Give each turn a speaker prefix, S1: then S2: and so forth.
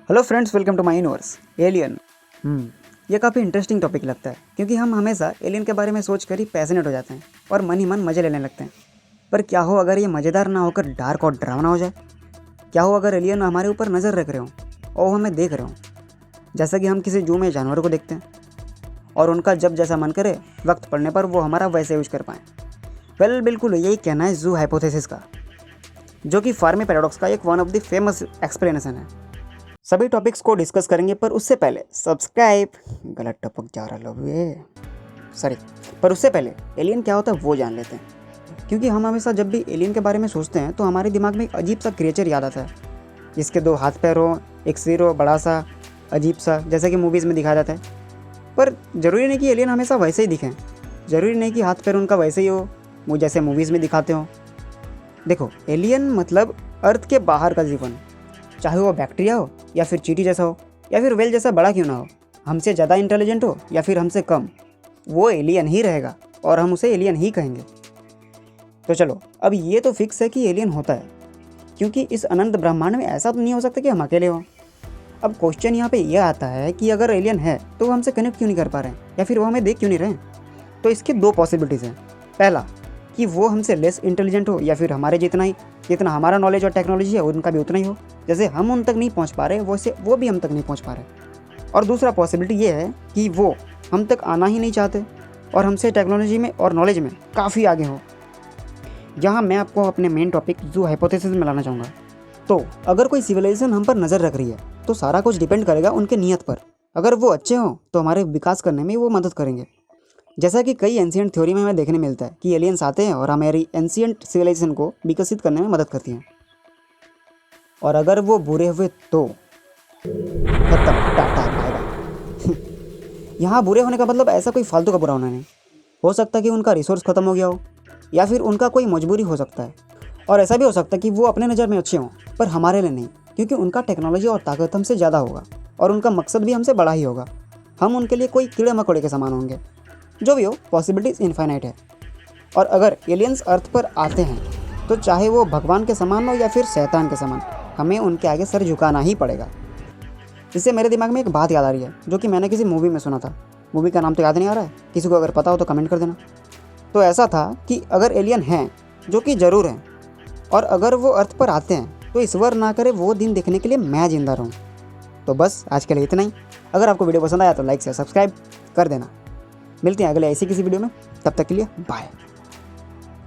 S1: Hello friends, welcome to my universe. Alien ये काफ़ी interesting topic लगता है क्योंकि हम हमेशा एलियन के बारे में सोच कर ही पैशनेट हो जाते हैं और मन ही मन मज़े लेने लगते हैं। पर क्या हो अगर ये मज़ेदार ना होकर डार्क और डरावना हो जाए? क्या हो अगर एलियन हमारे ऊपर नज़र रख रहे हों और वो हमें देख रहे हों, जैसा कि हम किसी जू में जानवरों को देखते हैं और उनका जब जैसा मन करे वक्त पड़ने पर वो हमारा वैसे यूज कर पाएँ? वेल, बिल्कुल यही कहना है जू हाइपोथेसिस का, जो कि फर्मी पैराडॉक्स का एक one of the famous explanation है। सभी टॉपिक्स को डिस्कस करेंगे, पर उससे पहले सब्सक्राइब, गलत टपक जा रहा लोग ये सॉरी, पर उससे पहले एलियन क्या होता है वो जान लेते हैं। क्योंकि हम हमेशा जब भी एलियन के बारे में सोचते हैं तो हमारे दिमाग में एक अजीब सा क्रिएचर याद आता है, जिसके 2 हाथ पैर हो, एक सिर हो बड़ा सा अजीब सा, जैसा कि मूवीज़ में दिखाया जाता है। पर ज़रूरी नहीं कि एलियन हमेशा वैसे ही दिखें, ज़रूरी नहीं कि हाथ पैर उनका वैसे ही हो, वो जैसे मूवीज़ में दिखाते हो। देखो, एलियन मतलब अर्थ के बाहर का जीवन, चाहे वो बैक्टीरिया हो या फिर चींटी जैसा हो या फिर वेल जैसा बड़ा क्यों ना हो, हमसे ज़्यादा इंटेलिजेंट हो या फिर हमसे कम, वो एलियन ही रहेगा और हम उसे एलियन ही कहेंगे। तो चलो, अब ये तो फिक्स है कि एलियन होता है, क्योंकि इस अनंत ब्रह्मांड में ऐसा तो नहीं हो सकता कि हम अकेले हों। अब क्वेश्चन यहाँ पे यह आता है कि अगर एलियन है तो वो हमसे कनेक्ट क्यों नहीं कर पा रहे हैं या फिर वो हमें देख क्यों नहीं रहे हैं? तो इसकी 2 पॉसिबिलिटीज़ हैं। पहला, कि वो हमसे लेस इंटेलिजेंट हो या फिर हमारे जितना हमारा नॉलेज और टेक्नोलॉजी है उनका भी उतना ही हो। जैसे हम उन तक नहीं पहुंच पा रहे वैसे वो भी हम तक नहीं पहुंच पा रहे। और दूसरा पॉसिबिलिटी ये है कि वो हम तक आना ही नहीं चाहते और हमसे टेक्नोलॉजी में और नॉलेज में काफ़ी आगे हो। यहाँ मैं आपको अपने मेन टॉपिक जू हाइपोथेसिस में लाना चाहूँगा। तो अगर कोई सिविलाइजेशन हम पर नज़र रख रही है तो सारा कुछ डिपेंड करेगा उनके नीयत पर। अगर वो अच्छे हों तो हमारे विकास करने में वो मदद करेंगे। जैसा कि कई एंशिएंट थ्योरी में हमें देखने मिलता है कि एलियंस आते हैं और हमारी एंशिएंट सिविलाइजेशन को विकसित करने में मदद करती हैं। और अगर वो बुरे हुए तो खत्म, टाटा बाय बाय। यहाँ बुरे होने का मतलब ऐसा कोई फालतू का बुरा होना नहीं। हो सकता है कि उनका रिसोर्स खत्म हो गया हो या फिर उनका कोई मजबूरी हो सकता है। और ऐसा भी हो सकता है कि वो अपने नज़र में अच्छे हों पर हमारे लिए नहीं, क्योंकि उनका टेक्नोलॉजी और ताकत हमसे ज़्यादा होगा और उनका मकसद भी हमसे बड़ा ही होगा। हम उनके लिए कोई कीड़े मकोड़े के समान होंगे। जो भी हो, पॉसिबिलिटीज़ इनफाइनाइट है। और अगर एलियंस अर्थ पर आते हैं तो चाहे वो भगवान के समान हो या फिर शैतान के समान, हमें उनके आगे सर झुकाना ही पड़ेगा। इससे मेरे दिमाग में एक बात याद आ रही है जो कि मैंने किसी मूवी में सुना था। मूवी का नाम तो याद नहीं आ रहा है, किसी को अगर पता हो तो कमेंट कर देना। तो ऐसा था कि अगर एलियन हैं, जो कि ज़रूर हैं, और अगर वो अर्थ पर आते हैं तो ईश्वर ना करे वो दिन देखने के लिए मैं जिंदा रहूँ। तो बस आज के लिए इतना ही। अगर आपको वीडियो पसंद आया तो लाइक से सब्सक्राइब कर देना। मिलते हैं अगले ऐसी किसी वीडियो में, तब तक के लिए बाय।